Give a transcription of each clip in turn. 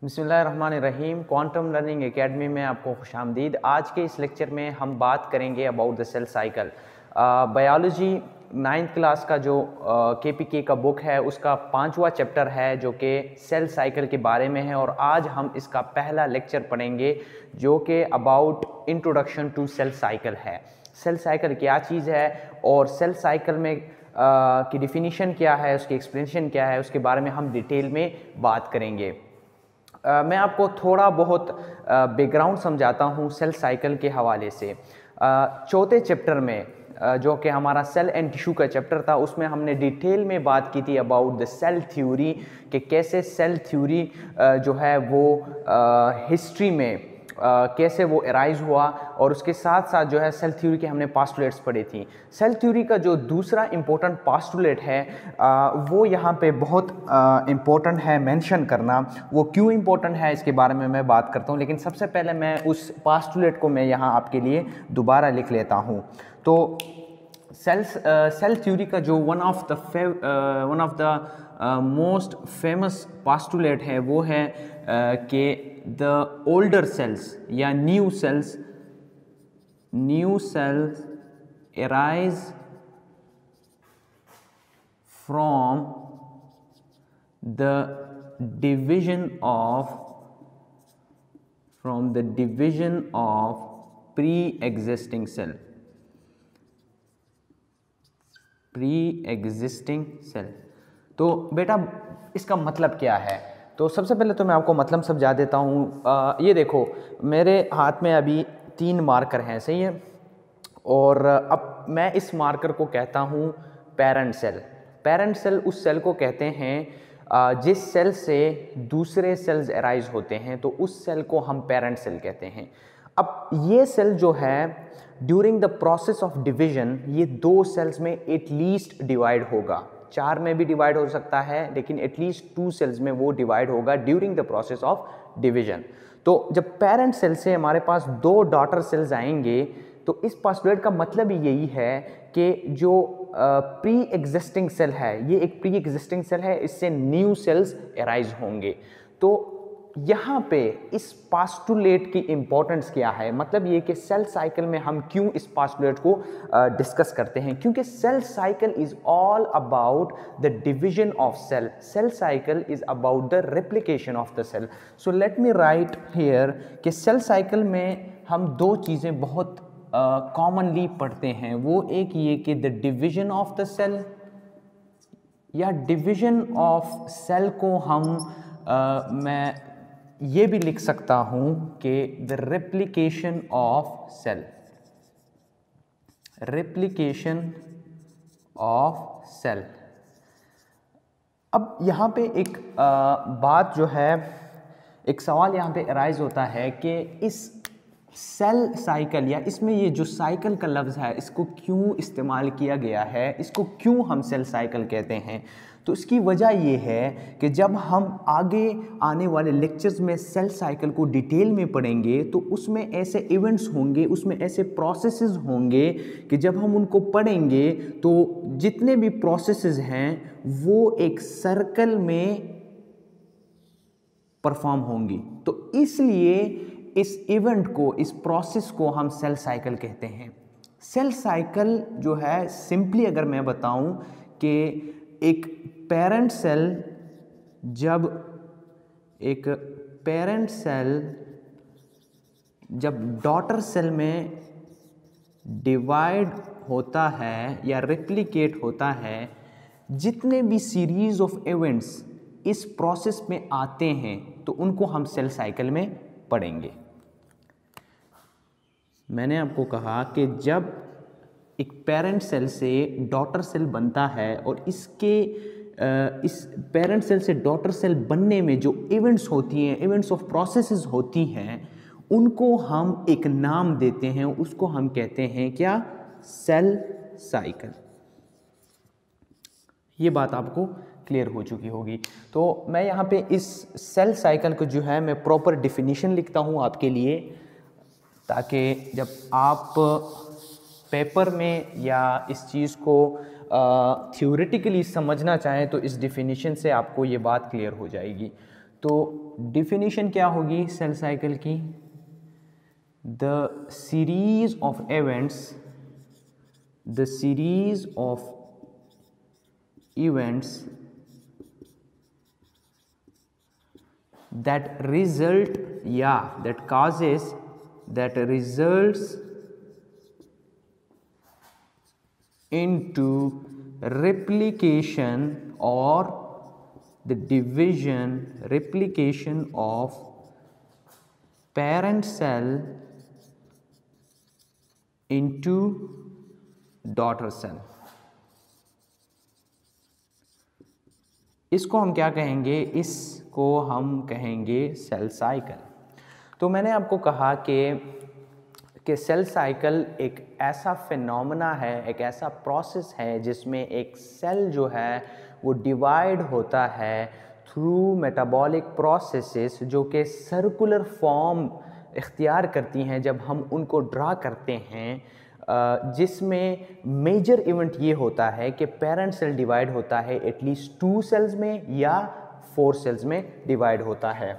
बिस्मिल्लाहिर्रहमानिर्रहीम। Quantum learning academy में आपको खुशामदीद। आज के इस लेक्चर में हम बात करेंगे about the cell cycle. Biology 9th class का जो KPK का बुक है उसका 5वां चैप्टर है जो कि सेल साइकिल के बारे में है, और आज हम इसका पहला लेक्चर पढ़ेंगे जो कि about introduction to cell cycle है। सेल साइकिल क्या चीज़ है और सेल साइकिल में की डिफिनीशन क्या है, उसकी एक्सप्लेनेशन क्या है, उसके बारे में हम डिटेल में बात करेंगे। मैं आपको थोड़ा बहुत बैकग्राउंड समझाता हूँ सेल साइकिल के हवाले से। चौथे चैप्टर में जो कि हमारा सेल एंड टिश्यू का चैप्टर था, उसमें हमने डिटेल में बात की थी अबाउट द सेल थ्योरी, कि कैसे सेल थ्योरी जो है वो हिस्ट्री में कैसे वो अराइज हुआ, और उसके साथ साथ जो है सेल थ्योरी के हमने पास्टुलेट्स पढ़े थी। सेल थ्योरी का जो दूसरा इम्पोर्टेंट पास्टुलेट है वो यहाँ पे बहुत इम्पोर्टेंट है मेंशन करना। वो क्यों इम्पोर्टेंट है इसके बारे में मैं बात करता हूँ, लेकिन सबसे पहले मैं उस पास्टुलेट को मैं यहाँ आपके लिए दोबारा लिख लेता हूँ। तो सेल थ्योरी का जो one of the most famous postulate है वो है कि द ओल्डर सेल्स या new sales arise from the division of pre-existing cell। तो बेटा इसका मतलब क्या है? तो सबसे पहले तो मैं आपको मतलब समझा देता हूँ। ये देखो मेरे हाथ में अभी 3 मार्कर हैं, सही है, और अब मैं इस मार्कर को कहता हूँ पेरेंट सेल। पेरेंट सेल उस सेल को कहते हैं जिस सेल से दूसरे सेल्स अराइज होते हैं, तो उस सेल को हम पेरेंट सेल कहते हैं। अब ये सेल जो है during the process of division ये 2 सेल्स में एटलीस्ट डिवाइड होगा। 4 में भी डिवाइड हो सकता है, लेकिन एटलीस्ट 2 सेल्स में वो डिवाइड होगा during the process of division. तो जब पेरेंट सेल से हमारे पास 2 डॉटर सेल्स आएंगे, तो इस पास्टुलेट का मतलब यही है कि जो प्री एग्जिस्टिंग सेल है, ये एक प्री एग्जिस्टिंग सेल है, इससे न्यू सेल्स अराइज होंगे। तो यहाँ पे इस पास्टुलेट की इंपॉर्टेंस क्या है, मतलब ये कि सेल साइकिल में हम क्यों इस पास्टुलेट को डिस्कस करते हैं, क्योंकि cell cycle is all about the division of cell. Cell cycle is about the replication of the cell. So let me write here कि सेल साइकिल में हम 2 चीज़ें बहुत कॉमनली पढ़ते हैं। वो एक ये कि the division of the cell, या डिवीजन ऑफ सेल को हम मैं ये भी लिख सकता हूं कि the replication of cell, replication of cell. अब यहाँ पे एक बात जो है, एक सवाल यहाँ पे अराइज होता है कि इस सेल साइकिल या इसमें ये जो साइकिल का लफ्ज़ है इसको क्यों इस्तेमाल किया गया है, इसको क्यों हम सेल साइकिल कहते हैं। तो इसकी वजह ये है कि जब हम आगे आने वाले लेक्चर्स में सेल साइकिल को डिटेल में पढ़ेंगे तो उसमें ऐसे इवेंट्स होंगे, उसमें ऐसे प्रोसेसेस होंगे कि जब हम उनको पढ़ेंगे तो जितने भी प्रोसेसेस हैं वो एक सर्कल में परफॉर्म होंगी। तो इसलिए इस इवेंट को, इस प्रोसेस को हम सेल साइकिल कहते हैं। सेल साइकिल जो है सिंपली अगर मैं बताऊं कि एक पेरेंट सेल जब डॉटर सेल में डिवाइड होता है या रेप्लिकेट होता है, जितने भी सीरीज ऑफ इवेंट्स इस प्रोसेस में आते हैं तो उनको हम सेल साइकिल में पढ़ेंगे। मैंने आपको कहा कि जब एक पेरेंट सेल से डॉटर सेल बनता है और इस पेरेंट सेल से डॉटर सेल बनने में जो इवेंट्स होती हैं, इवेंट्स ऑफ प्रोसेसेस होती हैं, उनको हम एक नाम देते हैं, उसको हम कहते हैं क्या? Cell cycle. ये बात आपको क्लियर हो चुकी होगी। तो मैं यहाँ पे इस सेल साइकिल को जो है मैं प्रॉपर डिफिनीशन लिखता हूँ आपके लिए, ताकि जब आप पेपर में या इस चीज़ को थ्योरेटिकली समझना चाहें तो इस डिफिनीशन से आपको ये बात क्लियर हो जाएगी। तो डिफिनीशन क्या होगी सेल साइकिल की? The series of events, the series of events that result, that causes, that results into replication or the division, replication of parent cell into daughter cell. इसको हम क्या कहेंगे? इसको हम कहेंगे सेल साइकिल। तो मैंने आपको कहा कि सेल साइकिल एक ऐसा फिनोमेना है, एक ऐसा प्रोसेस है जिसमें एक सेल जो है वो डिवाइड होता है थ्रू मेटाबॉलिक प्रोसेसेस जो कि सर्कुलर फॉर्म इख्तियार करती हैं जब हम उनको ड्रा करते हैं, जिसमें मेजर इवेंट ये होता है कि पेरेंट सेल डिवाइड होता है एटलीस्ट 2 सेल्स में या 4 सेल्स में डिवाइड होता है।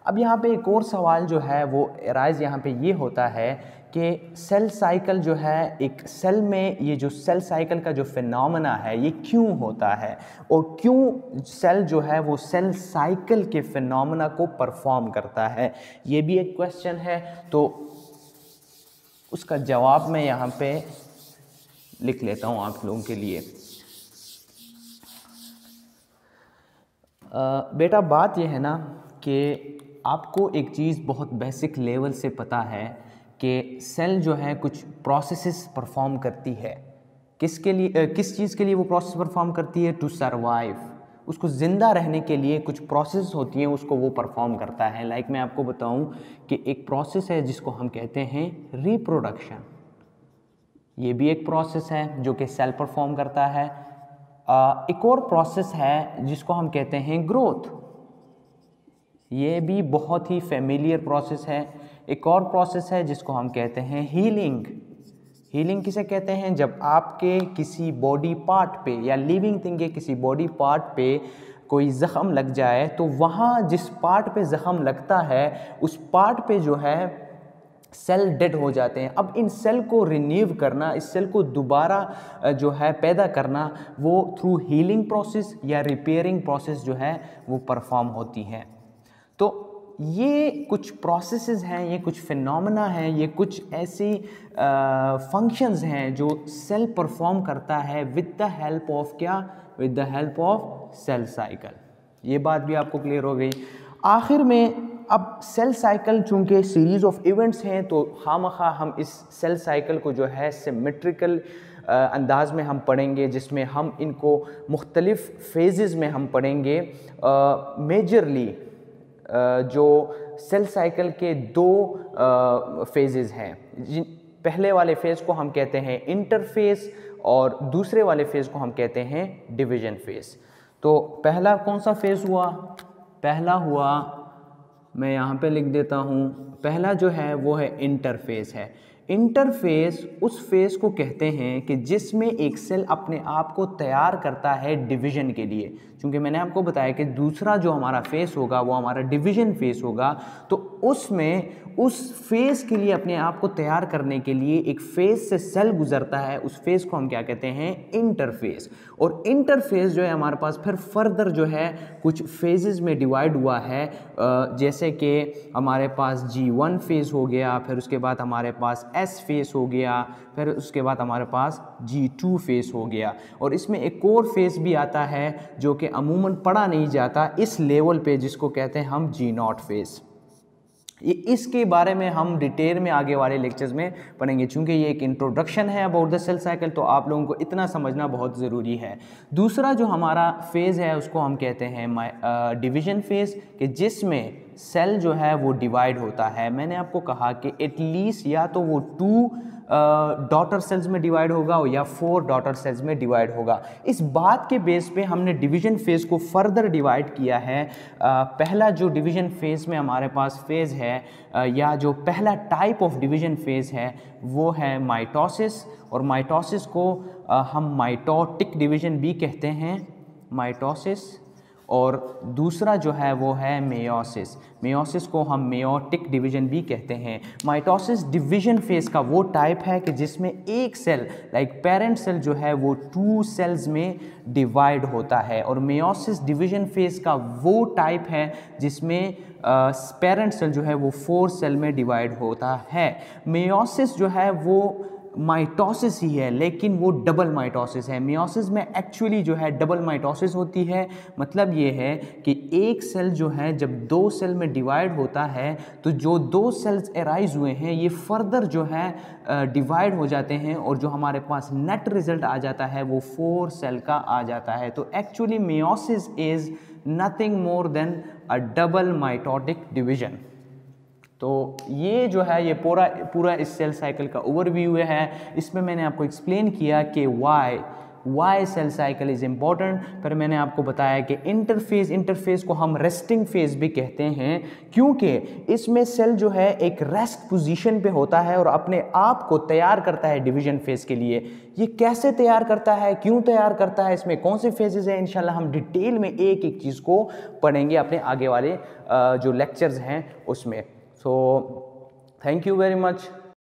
अब यहाँ पे एक और सवाल जो है वो राइज यहाँ पे ये होता है कि सेल साइकिल जो है एक सेल में, ये जो सेल साइकिल का जो फिनोमेना है ये क्यों होता है और क्यों सेल जो है वो सेल साइकिल के फिनोमेना को परफॉर्म करता है, ये भी एक क्वेश्चन है। तो उसका जवाब मैं यहाँ पे लिख लेता हूँ आप लोगों के लिए। बेटा बात यह है ना कि आपको एक चीज़ बहुत बेसिक लेवल से पता है कि सेल जो है कुछ प्रोसेसेस परफॉर्म करती है। किसके लिए, किस चीज़ के लिए वो प्रोसेस परफॉर्म करती है? टू सर्वाइव, उसको ज़िंदा रहने के लिए कुछ प्रोसेस होती हैं, उसको वो परफॉर्म करता है। लाइक मैं आपको बताऊं कि एक प्रोसेस है जिसको हम कहते हैं रिप्रोडक्शन, ये भी एक प्रोसेस है जो कि सेल परफॉर्म करता है। एक और प्रोसेस है जिसको हम कहते हैं ग्रोथ, ये भी बहुत ही फेमिलियर प्रोसेस है। एक और प्रोसेस है जिसको हम कहते हैं हीलिंग। हीलिंग किसे कहते हैं? जब आपके किसी बॉडी पार्ट पे या लिविंग थिंग के किसी बॉडी पार्ट पे कोई ज़ख़म लग जाए तो वहाँ जिस पार्ट पे ज़ख़म लगता है उस पार्ट पे जो है सेल डेड हो जाते हैं। अब इन सेल को रिन्यू करना, इस सेल को दोबारा जो है पैदा करना, वो थ्रू हीलिंग प्रोसेस या रिपेयरिंग प्रोसेस जो है वो परफॉर्म होती है। तो ये कुछ प्रोसेसेस हैं, ये कुछ फिनोमेना हैं, ये कुछ ऐसी फंक्शंस हैं जो सेल परफॉर्म करता है विद द हेल्प ऑफ क्या? With the help of cell cycle. ये बात भी आपको क्लियर हो गई। आखिर में अब सेल साइकिल चूँकि सीरीज़ ऑफ इवेंट्स हैं तो खामखा हम इस सेल साइकिल को जो है सिमेट्रिकल अंदाज में हम पढ़ेंगे, जिसमें हम इनको मुख्तलिफ़ फेजेस में हम पढ़ेंगे। मेजरली जो सेल साइकिल के 2 फेजेस हैं, पहले वाले फेज़ को हम कहते हैं इंटरफेस और दूसरे वाले फेज़ को हम कहते हैं डिवीजन फेज़। तो पहला कौन सा फेज़ हुआ? पहला हुआ, मैं यहाँ पे लिख देता हूँ, पहला जो है वो है इंटरफेस है। इंटरफेस उस फेज़ को कहते हैं कि जिसमें एक सेल अपने आप को तैयार करता है डिवीज़न के लिए। क्योंकि मैंने आपको बताया कि दूसरा जो हमारा फेज़ होगा वो हमारा डिवीज़न फेज़ होगा, तो उसमें उस फेज़ के लिए अपने आप को तैयार करने के लिए एक फेज़ से सेल गुजरता है, उस फेज़ को हम क्या कहते हैं? इंटरफेस। और इंटरफेस जो है हमारे पास फिर फर्दर जो है कुछ फेजेस में डिवाइड हुआ है, जैसे कि हमारे पास G1 फेज़ हो गया, फिर उसके बाद हमारे पास S फेज़ हो गया, फिर उसके बाद हमारे पास G2 फेज़ हो गया। और इसमें एक और फेज़ भी आता है जो कि अमूमन पढ़ा नहीं जाता इस लेवल पे, जिसको कहते हैं हम G0 फेज़। ये इसके बारे में हम डिटेल में आगे वाले लेक्चर्स में पढ़ेंगे। चूँकि ये एक इंट्रोडक्शन है अबाउट द सेल साइकिल, तो आप लोगों को इतना समझना बहुत ज़रूरी है। दूसरा जो हमारा फेज़ है उसको हम कहते हैं डिवीज़न फेज़, कि जिसमें सेल जो है वो डिवाइड होता है। मैंने आपको कहा कि एटलीस्ट या तो वो 2 डॉटर सेल्स में डिवाइड होगा या 4 डॉटर सेल्स में डिवाइड होगा। इस बात के बेस पे हमने डिवीज़न फेज़ को फर्दर डिवाइड किया है। पहला जो डिवीज़न फेज़ में हमारे पास फेज़ है या जो पहला टाइप ऑफ डिवीज़न फेज़ है वो है माइटोसिस, और माइटोसिस को हम माइटोटिक डिवीज़न भी कहते हैं, माइटोसिस। और दूसरा जो है वो है मेयोसिस। मेयोसिस को हम मेयोटिक डिवीजन भी कहते हैं। माइटोसिस डिवीजन फेज का वो टाइप है कि जिसमें एक सेल लाइक पेरेंट सेल जो है वो 2 सेल्स में डिवाइड होता है, और मेयोसिस डिवीजन फेज का वो टाइप है जिसमें पेरेंट सेल जो है वो 4 सेल में डिवाइड होता है। मेयोसिस जो है वो माइटोसिस ही है, लेकिन वो डबल माइटोसिस है। मियोसिस में एक्चुअली जो है डबल माइटोसिस होती है। मतलब ये है कि एक सेल जो है जब 2 सेल में डिवाइड होता है तो जो 2 सेल्स एराइज हुए हैं ये फर्दर जो है डिवाइड हो जाते हैं, और जो हमारे पास नेट रिजल्ट आ जाता है वो 4 सेल का आ जाता है। तो actually meiosis is nothing more than a double mitotic division. तो ये जो है ये पूरा इस सेल साइकिल का ओवरव्यू है। इसमें मैंने आपको एक्सप्लेन किया कि why cell cycle is important. पर मैंने आपको बताया कि इंटरफेज को हम रेस्टिंग फेज भी कहते हैं, क्योंकि इसमें सेल जो है एक रेस्ट पोजीशन पे होता है और अपने आप को तैयार करता है डिवीजन फेज के लिए। ये कैसे तैयार करता है, क्यों तैयार करता है, इसमें कौन से फेजेस हैं, इंशाल्लाह हम डिटेल में एक एक चीज़ को पढ़ेंगे अपने आगे वाले जो लेक्चर्स हैं उसमें। So thank you very much.